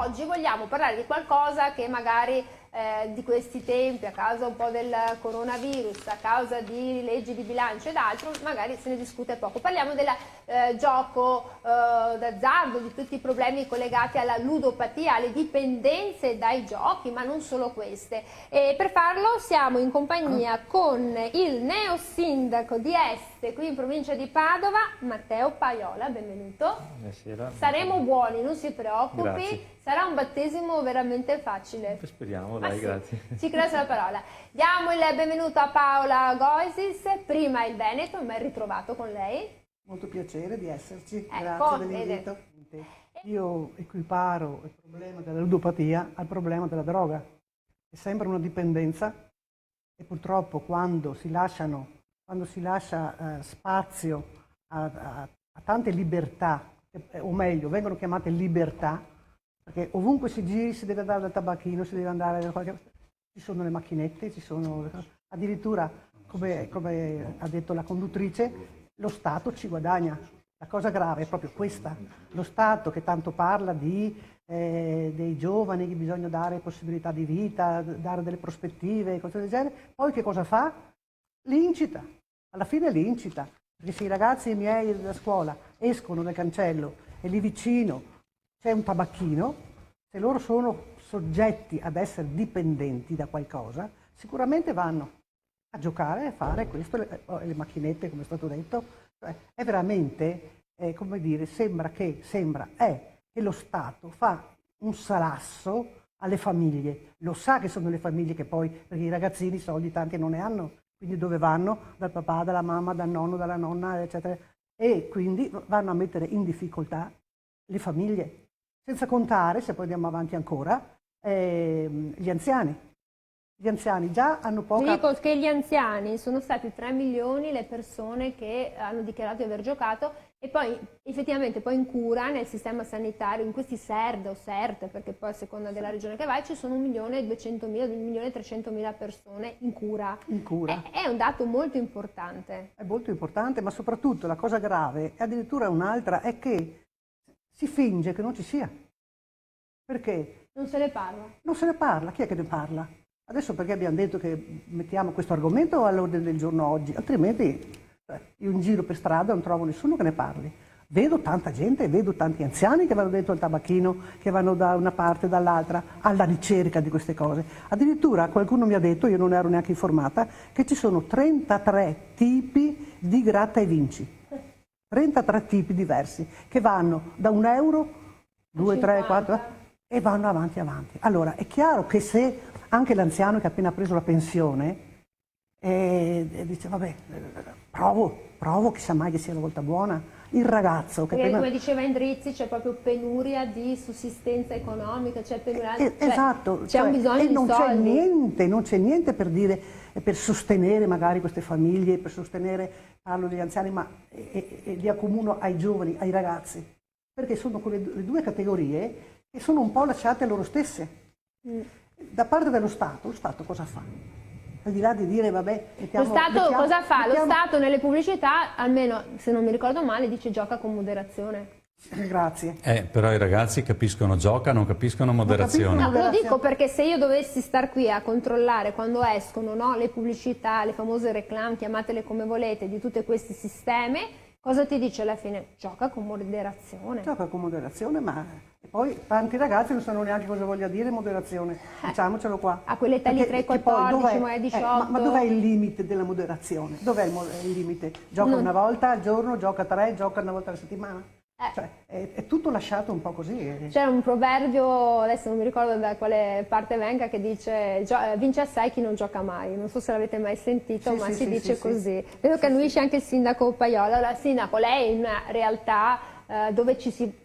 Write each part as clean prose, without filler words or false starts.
oggi vogliamo parlare di qualcosa che magari di questi tempi, a causa un po' del coronavirus, a causa di leggi di bilancio ed altro, magari se ne discute poco. Parliamo del gioco d'azzardo, di tutti i problemi collegati alla ludopatia, alle dipendenze dai giochi, ma non solo queste. E per farlo siamo in compagnia con il neosindaco di Este, qui in provincia di Padova, Matteo Paiola, benvenuto. Buonasera. Saremo buoni, non si preoccupi. Grazie. Sarà un battesimo veramente facile. Speriamo, Ma dai, sì, grazie. ci credo la parola. Diamo il benvenuto a Paola Goisis, prima il Veneto, ben ritrovato con lei. Molto piacere di esserci, Ecco, grazie dell'invito. Io equiparo il problema della ludopatia al problema della droga. È sempre una dipendenza e purtroppo quando si lascia spazio a tante libertà, o meglio, vengono chiamate libertà, perché ovunque si giri si deve andare dal tabacchino, si deve andare da qualche... Ci sono le macchinette, ci sono addirittura, come ha detto la conduttrice, lo Stato ci guadagna. La cosa grave è proprio questa. Lo Stato che tanto parla dei giovani, che bisogna dare possibilità di vita, dare delle prospettive, cose del genere, poi che cosa fa? Li incita. Alla fine li incita. Perché se i ragazzi miei della scuola escono dal cancello e lì vicino c'è un tabacchino, se loro sono soggetti ad essere dipendenti da qualcosa, sicuramente vanno a giocare e fare questo, le macchinette, come è stato detto. È veramente, come dire, è che lo Stato fa un salasso alle famiglie. Lo sa che sono le famiglie che poi, perché i ragazzini soldi tanti non ne hanno, quindi dove vanno? Dal papà, dalla mamma, dal nonno, dalla nonna, eccetera. E quindi vanno a mettere in difficoltà le famiglie. Senza contare, se poi andiamo avanti ancora, gli anziani. Gli anziani già hanno poca... Vi dico che gli anziani sono stati 3 milioni le persone che hanno dichiarato di aver giocato e poi effettivamente poi in cura nel sistema sanitario, in questi SERD o SERT, perché poi a seconda della regione che vai ci sono 1.200.000, 1.300.000 persone in cura. In cura. È un dato molto importante. È molto importante, ma soprattutto la cosa grave, e addirittura un'altra, è che si finge che non ci sia. Perché? Non se ne parla. Non se ne parla. Chi è che ne parla? Adesso perché abbiamo detto che mettiamo questo argomento all'ordine del giorno oggi, altrimenti io in giro per strada non trovo nessuno che ne parli. Vedo tanta gente, vedo tanti anziani che vanno dentro al tabacchino, che vanno da una parte e dall'altra alla ricerca di queste cose. Addirittura qualcuno mi ha detto, io non ero neanche informata, che ci sono 33 tipi di gratta e vinci. 33 tipi diversi, che vanno da 1 euro, 2, 3, 4, e vanno avanti. Allora, è chiaro che se anche l'anziano che ha appena preso la pensione dice, vabbè, provo, chissà mai che sia la volta buona. Il ragazzo che come diceva Endrizzi, c'è proprio penuria di sussistenza economica, c'è penuria, esatto, c'è un bisogno di soldi. Non c'è niente per dire, per sostenere magari queste famiglie, per sostenere, parlo degli anziani, ma li accomuno ai giovani, ai ragazzi, perché sono le due categorie che sono un po' lasciate a loro stesse. Da parte dello Stato, lo Stato cosa fa? Al di là di dire, vabbè, lo Stato cosa fa? Lo Stato nelle pubblicità, almeno se non mi ricordo male, dice gioca con moderazione. Grazie. Però i ragazzi capiscono gioca, non capiscono moderazione. No, lo dico perché se io dovessi star qui a controllare quando escono, no, le pubblicità, le famose reclame, chiamatele come volete, di tutti questi sistemi, cosa ti dice alla fine? Gioca con moderazione. Gioca con moderazione, ma poi tanti ragazzi non sanno neanche cosa voglia dire moderazione, diciamocelo qua. A quell'età lì, 3-14, ma 18. Ma dov'è il limite della moderazione? Dov'è il limite? Gioca una volta al giorno, gioca 3, gioca una volta alla settimana? Cioè, è tutto lasciato un po' così. C'è un proverbio, adesso non mi ricordo da quale parte venga, che dice vince assai chi non gioca mai. Non so se l'avete mai sentito, sì, ma sì, si dice così. Sì. Vedo che annuisce anche il sindaco Paiola. Allora, sindaco, lei è in una realtà dove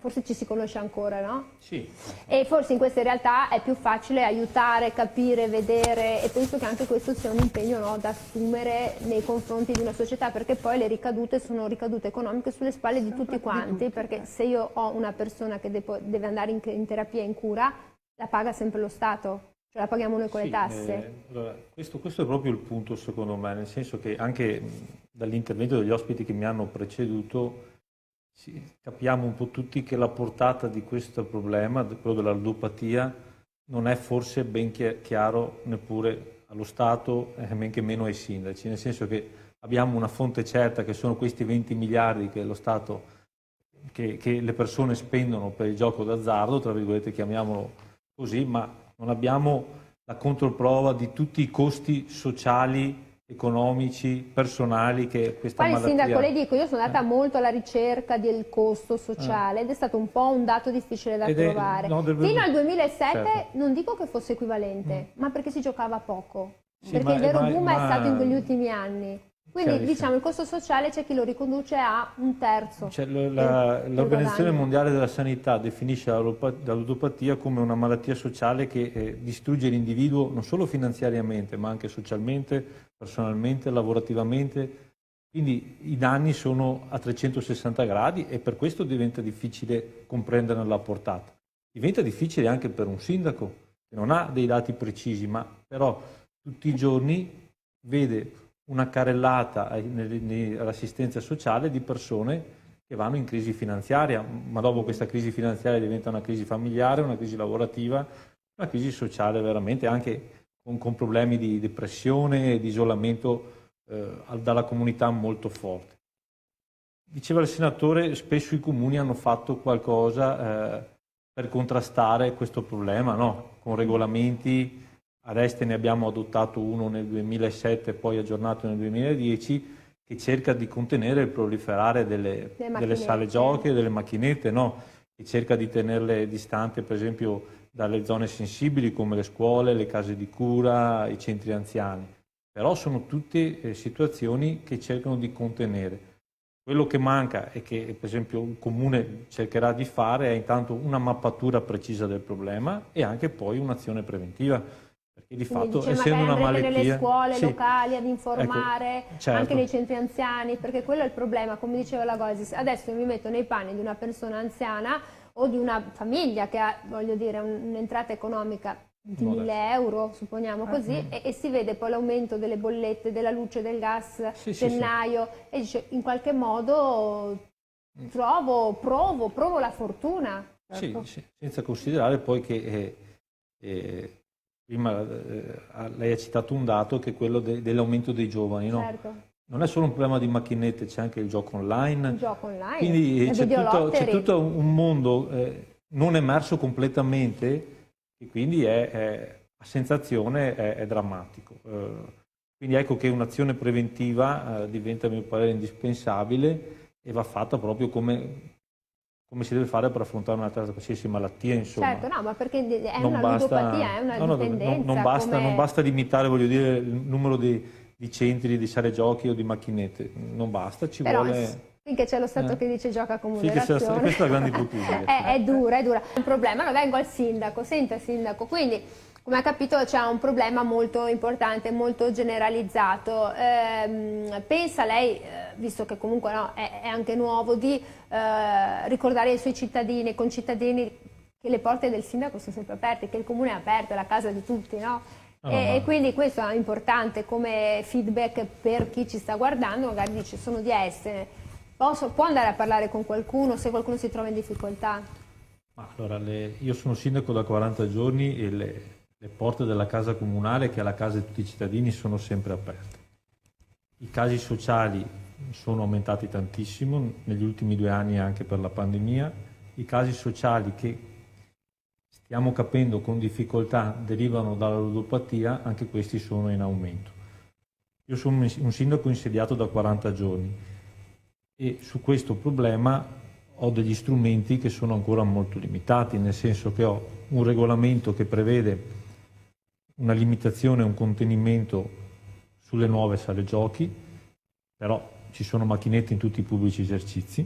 forse ci si conosce ancora, no? Sì. E forse in queste realtà è più facile aiutare, capire, vedere, e penso che anche questo sia un impegno, no, da assumere nei confronti di una società, perché poi le ricadute sono ricadute economiche sulle spalle di tutti quanti, perché se io ho una persona che deve andare in terapia, in cura, la paga sempre lo Stato, cioè la paghiamo noi con le tasse. Allora, questo è proprio il punto secondo me, nel senso che anche dall'intervento degli ospiti che mi hanno preceduto Sì, capiamo un po' tutti che la portata di questo problema, quello della ludopatia, non è forse ben chiaro neppure allo Stato e men che meno ai sindaci, nel senso che abbiamo una fonte certa che sono questi 20 miliardi che lo Stato, che le persone spendono per il gioco d'azzardo, tra virgolette chiamiamolo così, ma non abbiamo la controprova di tutti i costi sociali, economici, personali che questa Poi, malattia... Sindaco, le dico, io sono andata molto alla ricerca del costo sociale ed è stato un po' un dato difficile da trovare. Fino al 2007 certo. non dico che fosse equivalente, ma perché si giocava poco, Sì, perché il vero boom è stato in quegli ultimi anni. Quindi diciamo il costo sociale c'è chi lo riconduce a un terzo. Cioè, l'Organizzazione Mondiale della Sanità definisce la ludopatia come una malattia sociale che distrugge l'individuo non solo finanziariamente, ma anche socialmente, personalmente, lavorativamente. Quindi i danni sono a 360 gradi e per questo diventa difficile comprenderne la portata. Diventa difficile anche per un sindaco che non ha dei dati precisi, ma però tutti i giorni vede una carrellata all'assistenza sociale di persone che vanno in crisi finanziaria, ma dopo questa crisi finanziaria diventa una crisi familiare, una crisi lavorativa, una crisi sociale veramente, anche con problemi di depressione e di isolamento dalla comunità molto forte. Diceva il senatore, spesso i comuni hanno fatto qualcosa per contrastare questo problema, no? Con regolamenti. Ad Este ne abbiamo adottato uno nel 2007 e poi aggiornato nel 2010 che cerca di contenere il proliferare delle sale giochi e delle macchinette, no? Che cerca di tenerle distanti per esempio dalle zone sensibili come le scuole, le case di cura, i centri anziani. Però sono tutte situazioni che cercano di contenere. Quello che manca e che per esempio il Comune cercherà di fare è intanto una mappatura precisa del problema e anche poi un'azione preventiva. Perché di fatto, essendo una malattia... nelle scuole sì, locali ad informare, ecco, certo. Anche nei centri anziani, perché quello è il problema, come diceva la Gosis. Adesso mi metto nei panni di una persona anziana o di una famiglia che ha, voglio dire, un'entrata economica di 1.000 euro, supponiamo così, e si vede poi l'aumento delle bollette, della luce, del gas, gennaio, e dice, in qualche modo provo la fortuna. Ecco. Sì, senza considerare poi che... prima lei ha citato un dato che è quello dell'aumento dei giovani, no? Certo. Non è solo un problema di macchinette, c'è anche il gioco online. Il gioco online, quindi c'è tutto un mondo non emerso completamente e quindi a sensazione è drammatico. Quindi ecco che un'azione preventiva diventa a mio parere indispensabile e va fatta proprio come si deve fare per affrontare una qualsiasi malattia, insomma. Certo, no, ma perché è una ludopatia, è una dipendenza. Non basta limitare, voglio dire, il numero di centri, di sale giochi o di macchinette, non basta, ci vuole... Finché c'è lo Stato che dice gioca con moderazione. Questa è la grande ipocrisia. È dura. Un problema, lo vengo al sindaco. Senta sindaco, quindi come ha capito c'è un problema molto importante, molto generalizzato. Pensa lei, visto che comunque no, è anche nuovo, di ricordare ai suoi cittadini e concittadini che le porte del sindaco sono sempre aperte, che il comune è aperto, è la casa di tutti, no? E quindi questo è importante come feedback per chi ci sta guardando, magari dice sono di Este, può andare a parlare con qualcuno se qualcuno si trova in difficoltà? Allora, io sono sindaco da 40 giorni e le porte della casa comunale, che è la casa di tutti i cittadini, sono sempre aperte. I casi sociali sono aumentati tantissimo negli ultimi 2 anni anche per la pandemia. I casi sociali che stiamo capendo con difficoltà derivano dalla ludopatia, anche questi sono in aumento. Io sono un sindaco insediato da 40 giorni e su questo problema ho degli strumenti che sono ancora molto limitati, nel senso che ho un regolamento che prevede una limitazione e un contenimento sulle nuove sale giochi, però ci sono macchinette in tutti i pubblici esercizi.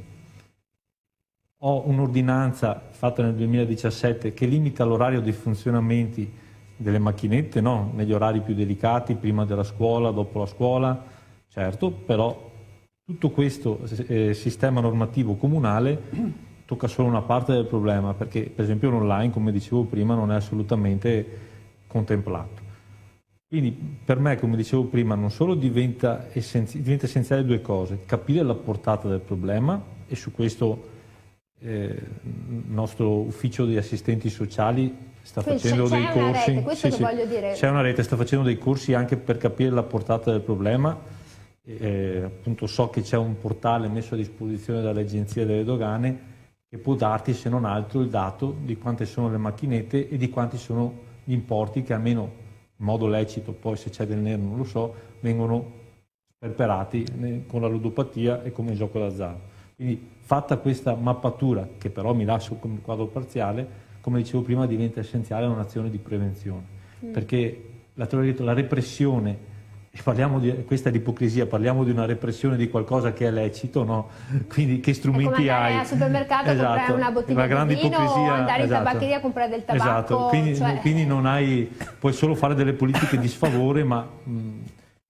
Ho un'ordinanza fatta nel 2017 che limita l'orario dei funzionamenti delle macchinette, no? Negli orari più delicati, prima della scuola, dopo la scuola, certo, però tutto questo sistema normativo comunale tocca solo una parte del problema, perché per esempio l'online, come dicevo prima, non è assolutamente contemplato. Quindi per me, come dicevo prima, non solo diventa essenziale due cose: capire la portata del problema, e su questo il nostro ufficio di assistenti sociali sta facendo dei corsi. Questo che voglio dire. C'è una rete, sta facendo dei corsi anche per capire la portata del problema. Appunto so che c'è un portale messo a disposizione dall'Agenzia delle Dogane che può darti, se non altro, il dato di quante sono le macchinette e di quanti sono gli importi che, almeno in modo lecito, poi se c'è del nero non lo so, vengono sperperati con la ludopatia e come il gioco d'azzardo. Quindi, fatta questa mappatura, che però mi lascio come quadro parziale, come dicevo prima, diventa essenziale un'azione di prevenzione, perché la repressione, e parliamo di questa è l'ipocrisia, parliamo di una repressione di qualcosa che è lecito, no? Quindi che strumenti hai? Al supermercato comprare una bottiglia di vino o andare in tabaccheria a comprare del tabacco. Quindi non hai, puoi solo fare delle politiche di sfavore, ma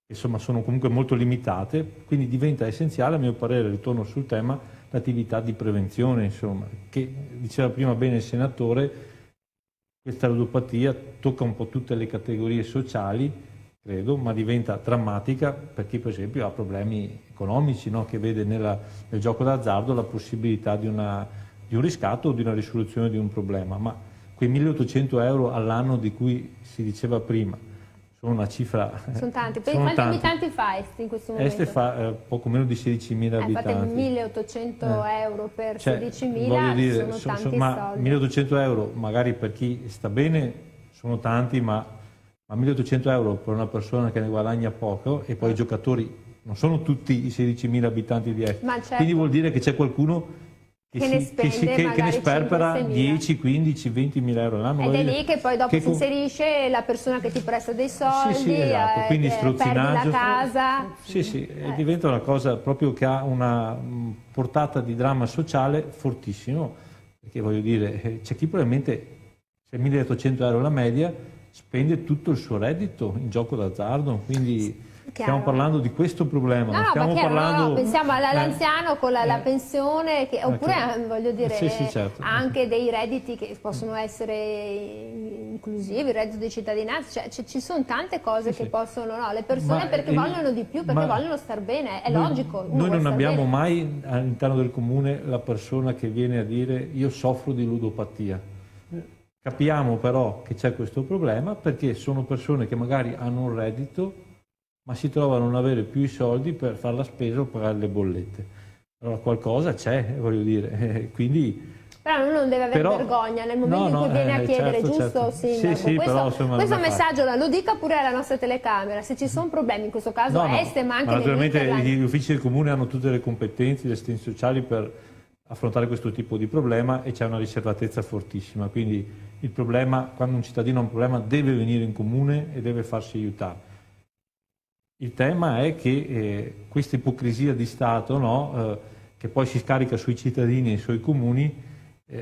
insomma sono comunque molto limitate, quindi diventa essenziale, a mio parere, ritorno sul tema, l'attività di prevenzione, insomma, che diceva prima bene il senatore, questa ludopatia tocca un po' tutte le categorie sociali, credo, ma diventa drammatica per chi per esempio ha problemi economici, no? Che vede nel gioco d'azzardo la possibilità di un riscatto o di una risoluzione di un problema. Ma quei 1.800 euro all'anno di cui si diceva prima sono una cifra... Sono tanti. Quanti abitanti fa Este in questo momento? Este fa poco meno di 16.000 abitanti. Fate 1.800 euro per 16.000, sono tanti soldi. 1.800 euro magari per chi sta bene sono tanti, ma 1.800 euro per una persona che ne guadagna poco, e poi i giocatori non sono tutti i 16.000 abitanti di Este, certo. Quindi vuol dire che c'è qualcuno che ne sperpera 10, 15, 20.000 euro all'anno. Ed è lì che poi dopo si inserisce la persona che ti presta dei soldi, esatto. Quindi perdi la casa. E diventa una cosa proprio che ha una portata di dramma sociale fortissimo, perché voglio dire, c'è chi probabilmente, se 1.800 euro la media, spende tutto il suo reddito in gioco d'azzardo, quindi stiamo parlando di questo problema. Pensiamo all'anziano con la pensione, oppure voglio dire certo. Anche dei redditi che possono essere inclusivi, il reddito di cittadinanza, cioè ci sono tante cose che possono, le persone perché vogliono di più, perché vogliono star bene, è logico. Noi non abbiamo mai all'interno del comune la persona che viene a dire io soffro di ludopatia. Capiamo però che c'è questo problema perché sono persone che magari hanno un reddito ma si trovano a non avere più i soldi per fare la spesa o pagare le bollette. Allora qualcosa c'è, voglio dire, quindi... Però uno non deve avere vergogna nel momento in cui viene a chiedere, giusto Sindaco? Sì, questo messaggio lo dica pure alla nostra telecamera, se ci sono problemi, in questo caso Este, ma anche naturalmente gli uffici del comune hanno tutte le competenze, gli assistenti sociali per affrontare questo tipo di problema, e c'è una riservatezza fortissima, quindi il problema, quando un cittadino ha un problema, deve venire in comune e deve farsi aiutare. Il tema è che questa ipocrisia di Stato, che poi si scarica sui cittadini e sui comuni,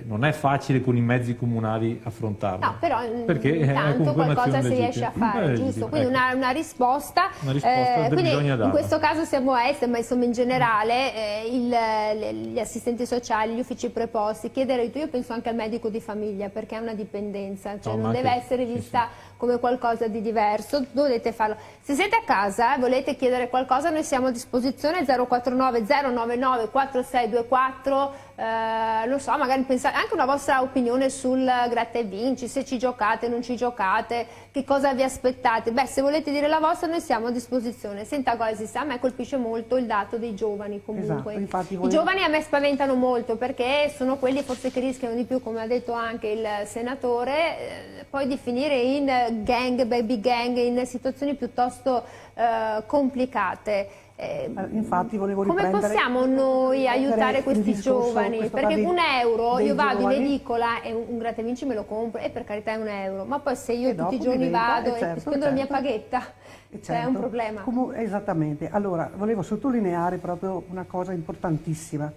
non è facile con i mezzi comunali affrontarlo. No, però intanto qualcosa si riesce a fare, giusto? Quindi una risposta. Quindi in questo caso siamo a Este, ma insomma in generale gli assistenti sociali, gli uffici preposti, chiedere aiuto, io penso anche al medico di famiglia, perché è una dipendenza, cioè non deve essere vista come qualcosa di diverso, dovete farlo. Se siete a casa e volete chiedere qualcosa, noi siamo a disposizione, 049 099 4624, lo so, magari pensate anche una vostra opinione sul gratta e vinci, se ci giocate, non ci giocate, che cosa vi aspettate. Beh, se volete dire la vostra, noi siamo a disposizione. Senta Goisis, a me colpisce molto il dato dei giovani comunque. Esatto, I giovani a me spaventano molto perché sono quelli forse che rischiano di più, come ha detto anche il senatore, poi di finire in gang, baby gang, in situazioni piuttosto complicate. Infatti volevo come possiamo noi aiutare questi giovani? Perché un euro, io vado in edicola e un gratta e vinci me lo compro, e per carità è un euro, ma poi se io tutti i giorni vado e spendo la mia paghetta, è un problema. Esattamente. Allora, volevo sottolineare proprio una cosa importantissima.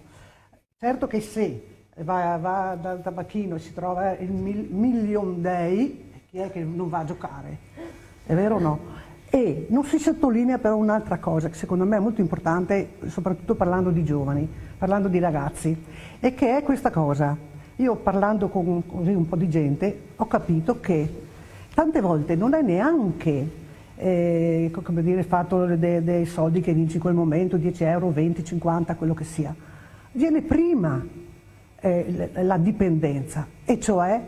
Certo che se va dal tabacchino e si trova il Million Day, chi è che non va a giocare? È vero o no? E non si sottolinea però un'altra cosa che secondo me è molto importante, soprattutto parlando di giovani, parlando di ragazzi, e che è questa cosa. Io parlando con così un po' di gente ho capito che tante volte non è neanche come dire, il fatto dei soldi che vinci in quel momento, 10 euro, 20, 50, quello che sia. Viene prima la dipendenza, e cioè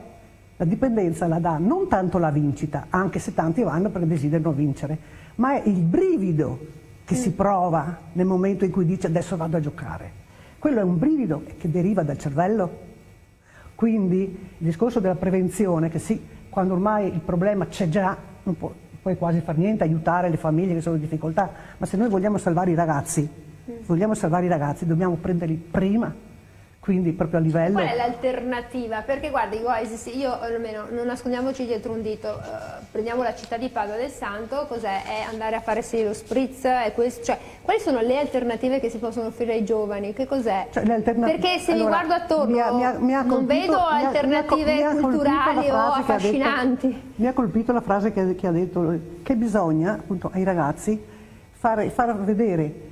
la dipendenza la dà non tanto la vincita, anche se tanti vanno perché desiderano vincere, ma è il brivido che si prova nel momento in cui dice adesso vado a giocare. Quello è un brivido che deriva dal cervello. Quindi il discorso della prevenzione, che sì, quando ormai il problema c'è già, non puoi quasi far niente, aiutare le famiglie che sono in difficoltà, ma se noi vogliamo salvare i ragazzi, dobbiamo prenderli prima. Quindi proprio a livello... Qual è l'alternativa? Perché guardi, io almeno, non nascondiamoci dietro un dito, prendiamo la città di Padova del Santo, cos'è? È andare a fare lo spritz, cioè, quali sono le alternative che si possono offrire ai giovani? Che cos'è? Cioè, perché se mi guardo attorno non vedo alternative culturali o affascinanti. Mi ha colpito la frase che ha detto che bisogna appunto ai ragazzi far vedere,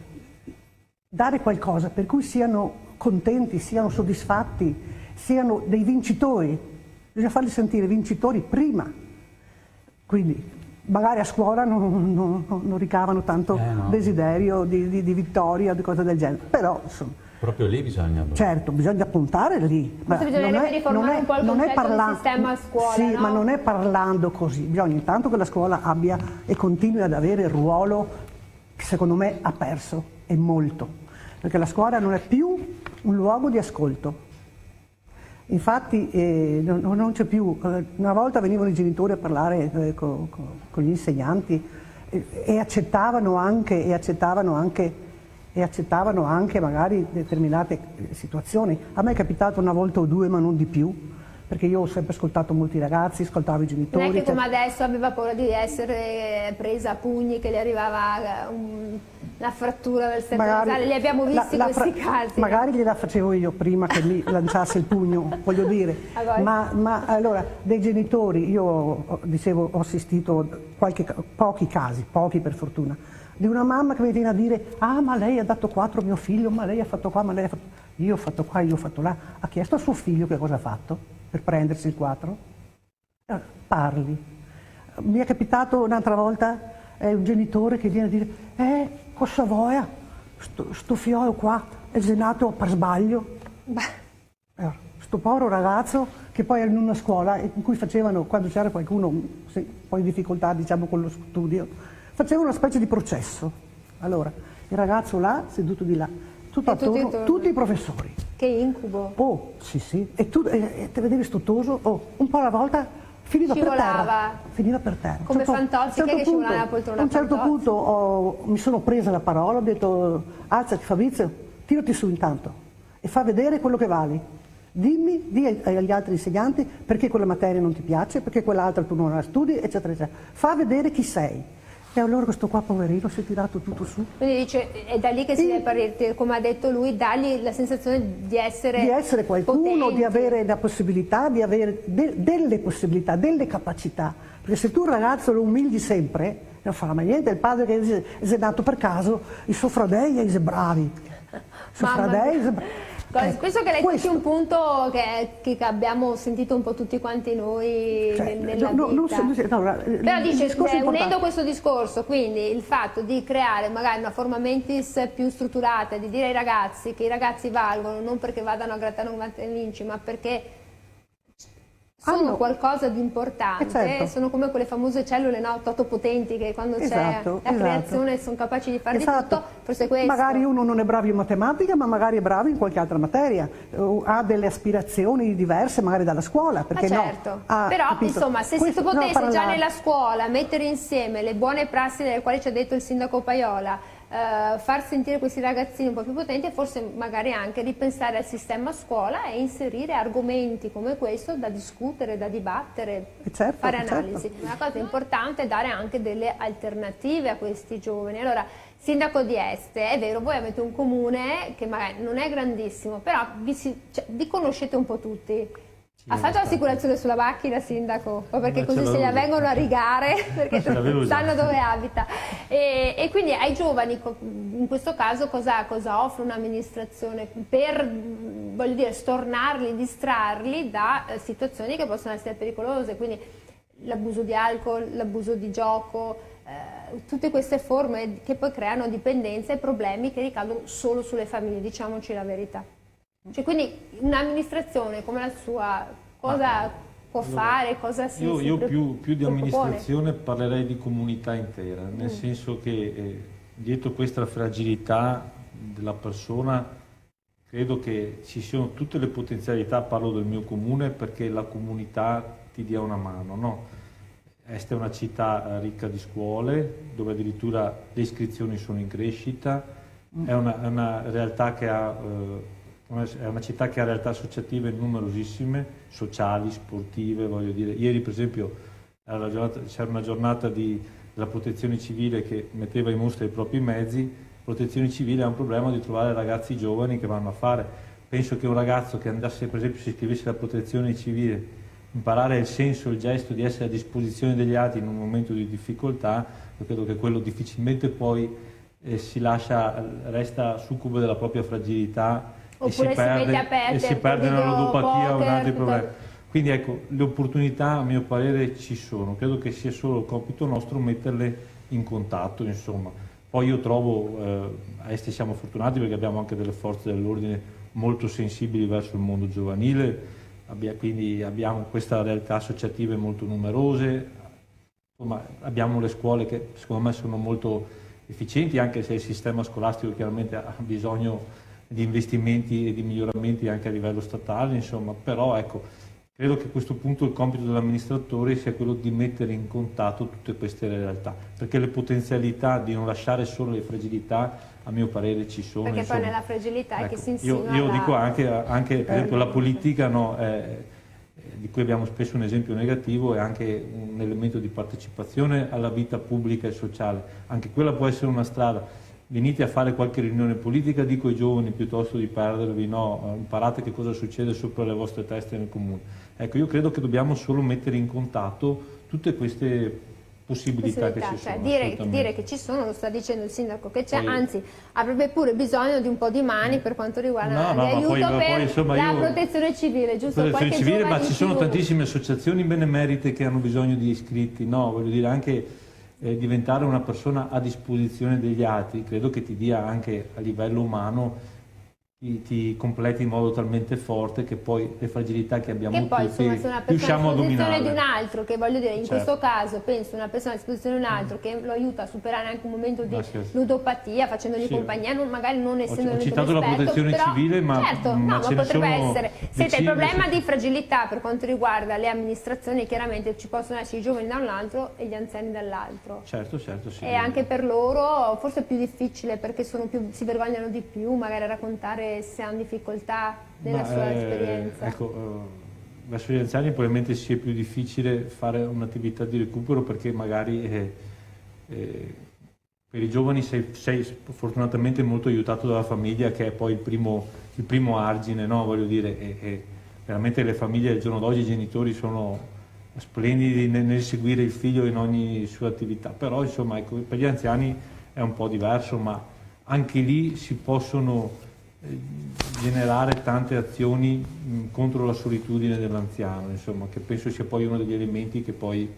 dare qualcosa per cui siano contenti, siano soddisfatti, siano dei vincitori. Bisogna farli sentire vincitori prima. Quindi magari a scuola non ricavano tanto desiderio di vittoria, di cose del genere, però insomma, proprio lì bisogna... Certo, bisogna puntare lì. Forse bisognerebbe riformare un po' il concetto di sistema a scuola, sì, no? ma non è parlando così. Bisogna intanto che la scuola abbia e continui ad avere il ruolo che secondo me ha perso, e molto. Perché la scuola non è più un luogo di ascolto. Infatti non c'è più. Una volta venivano i genitori a parlare con gli insegnanti e accettavano anche magari determinate situazioni. A me è capitato una volta o due, ma non di più, perché io ho sempre ascoltato molti ragazzi, ascoltavo i genitori. Non è che come adesso aveva paura di essere presa a pugni, che gli arrivava una frattura del setto nasale, li abbiamo visti questi casi. Magari gliela facevo io prima che mi lanciasse il pugno, voglio dire. Ma allora, dei genitori, io dicevo, ho assistito pochi casi, pochi per fortuna, di una mamma che mi viene a dire: ah, ma lei ha dato 4 a mio figlio, ma lei ha fatto qua, ma lei ha fatto... Io ho fatto qua, io ho fatto là. Ha chiesto a suo figlio che cosa ha fatto per prendersi il 4? Allora, parli. Mi è capitato un'altra volta un genitore che viene a dire: cosa vuoi? Sto figlio qua è nato per sbaglio. Allora, sto povero ragazzo che poi era in una scuola in cui facevano, quando c'era qualcuno poi in difficoltà, diciamo, con lo studio, facevano una specie di processo. Allora, il ragazzo là, seduto di là, tutto attorno, tutti i professori. Che incubo. Oh, sì. E tu te vedevi stuttoso, un po' alla volta finiva per terra. Come Fantozzi che scivolava la poltrona. A un certo punto mi sono presa la parola, ho detto: alzati Fabrizio, tirati su intanto e fa vedere quello che vali. Di agli altri insegnanti perché quella materia non ti piace, perché quell'altra tu non la studi, eccetera, eccetera. Fa vedere chi sei. E allora questo qua poverino si è tirato tutto su. Quindi dice, è da lì che si deve partire, come ha detto lui, dargli la sensazione di essere qualcuno, potenti. Di avere la possibilità, di avere delle possibilità, delle capacità. Perché se tu un ragazzo lo umili sempre, non farà mai niente. Il padre che è nato per caso, i suoi fratelli è bravi. Penso che lei tocchi un punto che abbiamo sentito un po' tutti quanti noi nella vita. Però dice, unendo questo discorso, quindi il fatto di creare magari una forma mentis più strutturata, di dire ai ragazzi che i ragazzi valgono non perché vadano a grattare un vinci, ma perché sono qualcosa di importante, sono come quelle famose cellule totopotenti che quando c'è la creazione sono capaci di fare di tutto, forse questo. Magari uno non è bravo in matematica, ma magari è bravo in qualche altra materia, ha delle aspirazioni diverse magari dalla scuola, perché certo. Però insomma, se si potesse già nella scuola mettere insieme le buone prassi delle quali ci ha detto il sindaco Paiola, far sentire questi ragazzini un po' più potenti e forse magari anche ripensare al sistema scuola e inserire argomenti come questo da discutere, da dibattere, fare analisi. Una cosa importante è dare anche delle alternative a questi giovani. Allora, sindaco di Este, è vero, voi avete un comune che magari non è grandissimo, però vi conoscete un po' tutti. Ha fatto l'assicurazione sulla macchina, sindaco? O perché così se la vengono a rigare, perché sanno dove abita. E quindi ai giovani, in questo caso, cosa offre un'amministrazione per, voglio dire, stornarli, distrarli da situazioni che possono essere pericolose, quindi l'abuso di alcol, l'abuso di gioco, tutte queste forme che poi creano dipendenza e problemi che ricadono solo sulle famiglie, diciamoci la verità. Cioè, quindi un'amministrazione come la sua, cosa può fare, cosa si Io più di propone? amministrazione parlerei di comunità intera, nel senso che dietro questa fragilità della persona credo che ci siano tutte le potenzialità, parlo del mio comune, perché la comunità ti dia una mano, no? Este è una città ricca di scuole, dove addirittura le iscrizioni sono in crescita, è una realtà che ha, è una città che ha realtà associative numerosissime, sociali, sportive, voglio dire. Ieri per esempio c'era una giornata della protezione civile che metteva in mostra i propri mezzi. Protezione civile ha un problema di trovare ragazzi giovani che vanno a fare. Penso che un ragazzo che andasse, per esempio, si iscrivesse alla protezione civile, imparare il senso, il gesto di essere a disposizione degli altri in un momento di difficoltà, io credo che quello difficilmente poi resta succube della propria fragilità e si perde nella ludopatia o in altri problemi. Quindi ecco, le opportunità a mio parere ci sono, credo che sia solo il compito nostro metterle in contatto, insomma. Poi io trovo, a Este siamo fortunati perché abbiamo anche delle forze dell'ordine molto sensibili verso il mondo giovanile, quindi abbiamo queste realtà associative molto numerose, insomma, abbiamo le scuole che secondo me sono molto efficienti, anche se il sistema scolastico chiaramente ha bisogno di investimenti e di miglioramenti anche a livello statale, insomma, però ecco, credo che a questo punto il compito dell'amministratore sia quello di mettere in contatto tutte queste realtà, perché le potenzialità di non lasciare solo le fragilità, a mio parere, ci sono. Perché insomma. poi nella fragilità è Ecco, che si insinua io dico anche per esempio la politica, no, di cui abbiamo spesso un esempio negativo, è anche un elemento di partecipazione alla vita pubblica e sociale. Anche quella può essere una strada. Venite a fare qualche riunione politica, dico ai giovani, piuttosto di perdervi, no, imparate che cosa succede sopra le vostre teste nel comune. Ecco, io credo che dobbiamo solo mettere in contatto tutte queste possibilità che ci sono. Dire che ci sono, lo sta dicendo il sindaco che c'è, anzi avrebbe pure bisogno di un po' di mani per quanto riguarda l'aiuto per la protezione civile, giusto? Protezione civile, ma ci sono tantissime associazioni benemerite che hanno bisogno di iscritti, no? Voglio dire, anche diventare una persona a disposizione degli altri, credo che ti dia anche a livello umano, ti completi in modo talmente forte che poi le fragilità che abbiamo tutti riusciamo a dominarle. Che poi insomma se una persona a disposizione di un altro, che voglio dire in questo caso penso una persona a disposizione di un altro che lo aiuta a superare anche un momento di ludopatia, facendogli compagnia, magari non essendo ho citato la protezione civile, ma certo, ma potrebbe essere. Senta, il problema di fragilità per quanto riguarda le amministrazioni, chiaramente ci possono essere i giovani da un lato e gli anziani dall'altro. Certo, sì. E anche per loro forse è più difficile perché si vergognano di più, magari a raccontare se hanno difficoltà nella sua esperienza. Ecco, verso gli anziani probabilmente sia più difficile fare un'attività di recupero perché magari per i giovani sei fortunatamente molto aiutato dalla famiglia che è poi il primo argine, no? Voglio dire, veramente le famiglie del giorno d'oggi, i genitori sono splendidi nel seguire il figlio in ogni sua attività, però insomma ecco, per gli anziani è un po' diverso, ma anche lì si possono generare tante azioni contro la solitudine dell'anziano, insomma, che penso sia poi uno degli elementi che poi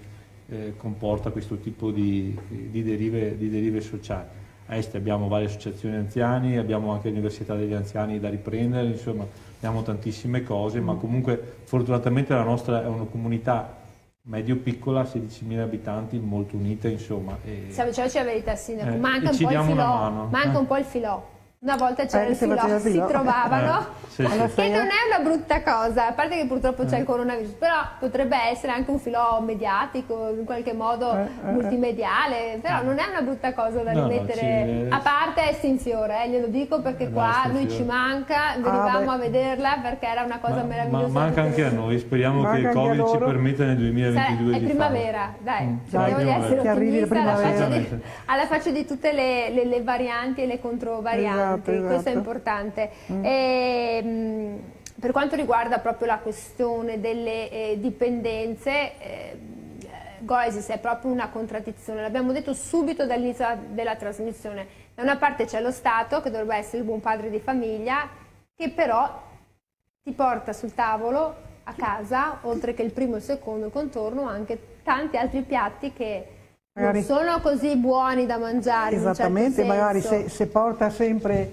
comporta questo tipo di derive sociali. A Este abbiamo varie associazioni anziani, abbiamo anche l'Università degli Anziani da riprendere, insomma, abbiamo tantissime cose, ma comunque fortunatamente la nostra è una comunità medio-piccola, 16.000 abitanti, molto unita, insomma. Diciamoci la verità, Sindaco, manca un po' il filò. Una volta c'era il filò, si trovavano, che non è una brutta cosa, a parte che purtroppo c'è il coronavirus, però potrebbe essere anche un filò mediatico, in qualche modo multimediale, però non è una brutta cosa da rimettere, a parte estinzione, glielo dico perché qua lui ci manca, venivamo a vederla perché era una cosa meravigliosa. Manca anche a noi, speriamo che il Covid ci permetta nel 2022 è primavera, dai, cerchiamo di essere ottimisti alla faccia di tutte le varianti e le controvarianti. Questo è importante. Per quanto riguarda proprio la questione delle dipendenze, Goesis è proprio una contraddizione, l'abbiamo detto subito dall'inizio della trasmissione. Da una parte c'è lo Stato, che dovrebbe essere il buon padre di famiglia, che però ti porta sul tavolo a casa, oltre che il primo e il secondo contorno, anche tanti altri piatti che Magari, non sono così buoni da mangiare. esattamente, in un certo magari senso. se porta sempre,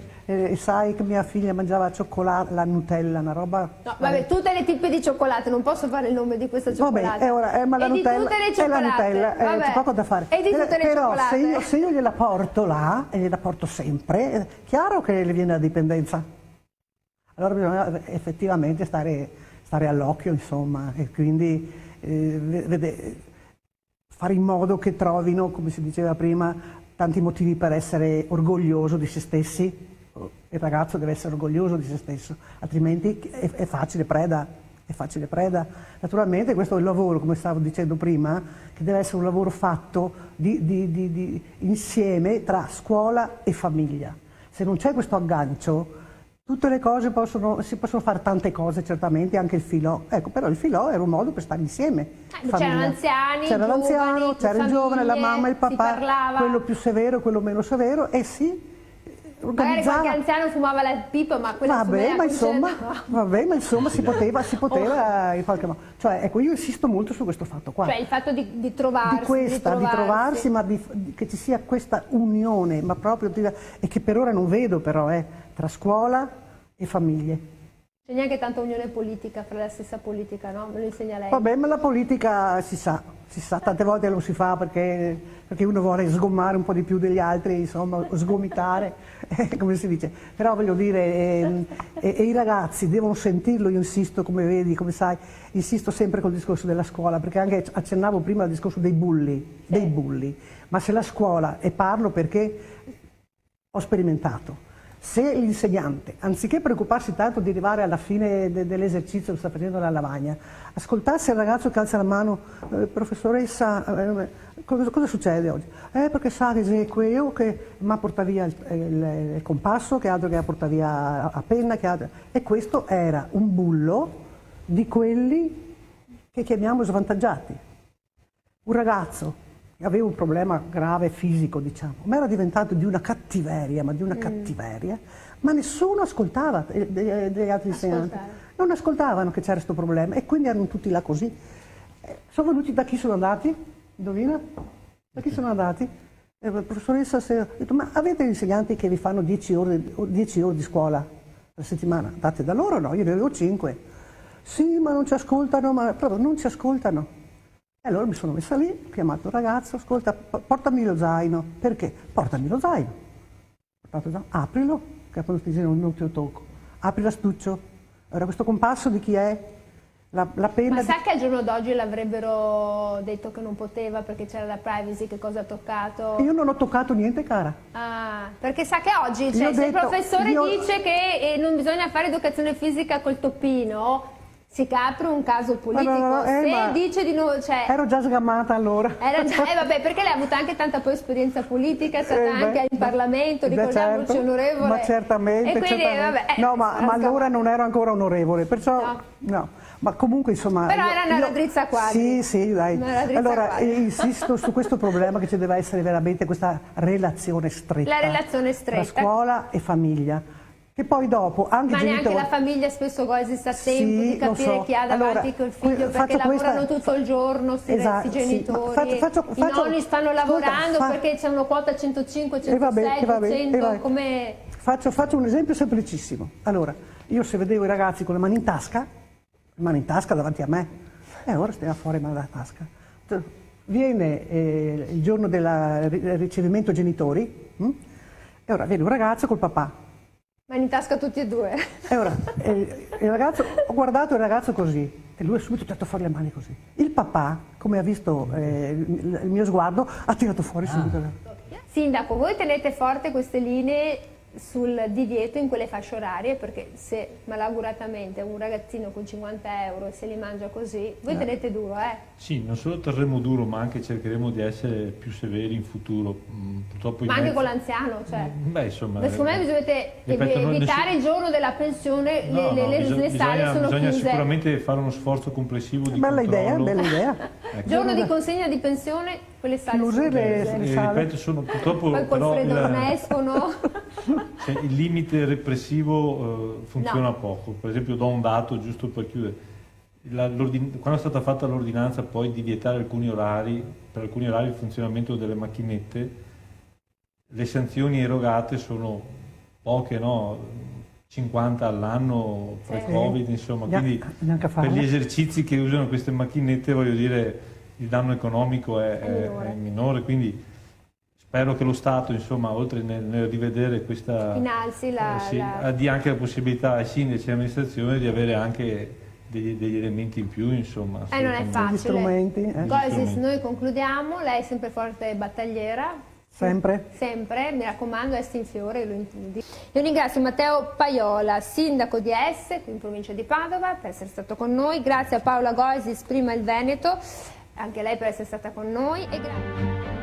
sai che mia figlia mangiava cioccolato, la Nutella, una roba... No, vabbè, tutte le tipi di cioccolate, non posso fare il nome di questa cioccolata. Vabbè, ma la e Nutella, di tutte le è la cioccolate, Nutella, vabbè. c'è poco da fare. E di tutte le Però cioccolate. se io gliela porto là, e gliela porto sempre, è chiaro che le viene la dipendenza. Allora bisogna effettivamente stare all'occhio, insomma, e quindi fare in modo che trovino, come si diceva prima, tanti motivi per essere orgoglioso di se stessi. Il ragazzo deve essere orgoglioso di se stesso, altrimenti è facile preda. È facile preda. Naturalmente questo è il lavoro, come stavo dicendo prima, che deve essere un lavoro fatto insieme tra scuola e famiglia. Se non c'è questo aggancio, tutte le cose si possono fare tante cose, certamente, anche il filò. Ecco, però il filò era un modo per stare insieme. C'erano anziani, c'era l'anziano, c'era il giovane, la mamma, il papà, parlava. quello più severo, quello meno severo, e si magari qualche anziano fumava la pipa, ma quella vabbè, ma insomma si poteva in qualche modo. Cioè, ecco, io insisto molto su questo fatto qua. Cioè il fatto di trovarsi. Di trovarsi, ma che ci sia questa unione, ma proprio, e che per ora non vedo però, tra scuola e famiglie. C'è neanche tanta unione politica fra la stessa politica, no? Me lo insegna lei. Vabbè, ma la politica si sa, tante volte non si fa perché uno vuole sgommare un po' di più degli altri, insomma, sgomitare, come si dice. Però voglio dire, e i ragazzi devono sentirlo, io insisto, come vedi, come sai, insisto sempre col discorso della scuola, perché anche accennavo prima al discorso dei bulli, ma se la scuola, e parlo perché ho sperimentato, se l'insegnante, anziché preoccuparsi tanto di arrivare alla fine dell'esercizio che sta facendo la lavagna, ascoltasse il ragazzo che alza la mano, professoressa, cosa succede oggi? Perché sa che io che mi porta via il compasso, che altro che porta via la penna, che altro. E questo era un bullo di quelli che chiamiamo svantaggiati. Un ragazzo aveva un problema grave fisico, diciamo, ma era diventato di una cattiveria, ma nessuno ascoltava degli altri insegnanti. Non ascoltavano che c'era questo problema e quindi erano tutti là così. Sono venuti, da chi sono andati? Indovina? Da chi sono andati? Professoressa, ho detto, ma avete insegnanti che vi fanno 10 ore di scuola la settimana? Date da loro? No, io ne avevo 5. Sì, ma non ci ascoltano, proprio non ci ascoltano. E allora mi sono messa lì, ho chiamato il ragazzo, ascolta, portami lo zaino. Perché? Portami lo zaino. Aprilo, che non te lo tocco. Apri l'astuccio. Ora questo compasso di chi è? La penna. Ma sa che al giorno d'oggi l'avrebbero detto che non poteva perché c'era la privacy, che cosa ha toccato? Io non ho toccato niente, cara. Ah, perché sa che oggi, se il professore dice che non bisogna fare educazione fisica col toppino, si apre un caso politico. Se dice di no, cioè, ero già sgamata allora. Vabbè, perché lei ha avuto anche tanta poi esperienza politica, è stata anche in Parlamento, ricordiamoci, certo, onorevole. Ma certamente. E quindi, certamente. Vabbè, no, ma allora non ero ancora onorevole, perciò no. Ma comunque insomma. Però era una ladrizza quadri. Sì, dai. Allora insisto su questo problema che ci deve essere veramente questa relazione stretta. La relazione stretta. Tra scuola e famiglia. Che poi dopo anche ma genitori... neanche la famiglia spesso esiste a tempo di capire chi ha davanti col figlio, perché lavorano tutto il giorno, i genitori, i nonni stanno lavorando perché c'è una quota 105, 106, 200, come... Faccio un esempio semplicissimo. Allora, io se vedevo i ragazzi con le mani in tasca davanti a me, ora stiamo fuori mano dalla tasca. Viene il giorno del ricevimento genitori, e ora viene un ragazzo col papà. Mani in tasca tutti e due. E ora, il ragazzo, ho guardato il ragazzo così, e lui ha subito tirato fuori le mani così. Il papà, come ha visto il mio sguardo, ha tirato fuori subito. Sindaco, voi tenete forte queste linee sul divieto in quelle fasce orarie, perché se malauguratamente un ragazzino con 50 euro se li mangia così, voi tenete duro, Sì, non solo terremo duro, ma anche cercheremo di essere più severi in futuro. Purtroppo ma anche con l'anziano, cioè. Beh, insomma. Secondo me dovete evitare il giorno della pensione, le sale sono chiuse. Bisogna sicuramente fare uno sforzo complessivo di bella controllo. Bella idea. Giorno di consegna di pensione, quelle sale chiuse, sono chiuse. Ripeto, sono purtroppo poi col freddo non escono. Cioè, il limite repressivo funziona poco. Per esempio, do un dato giusto per chiudere. quando è stata fatta l'ordinanza poi di vietare alcuni orari, per alcuni orari il funzionamento delle macchinette, le sanzioni erogate sono poche, no? 50 all'anno pre-Covid, insomma, quindi per gli esercizi che usano queste macchinette, voglio dire, il danno economico è minore, quindi spero che lo Stato, insomma, oltre nel rivedere questa... Innalzi dia anche la possibilità ai sindaci e all'amministrazione di avere anche degli elementi in più, insomma. Non è facile. Gli strumenti. Goisis, noi concludiamo, lei è sempre forte battagliera. Sempre? Sempre, mi raccomando, Est in fiore, lo intudi. Io ringrazio Matteo Paiola, sindaco di Este, qui in provincia di Padova, per essere stato con noi. Grazie a Paola Goisis, prima il Veneto, anche lei per essere stata con noi. E grazie.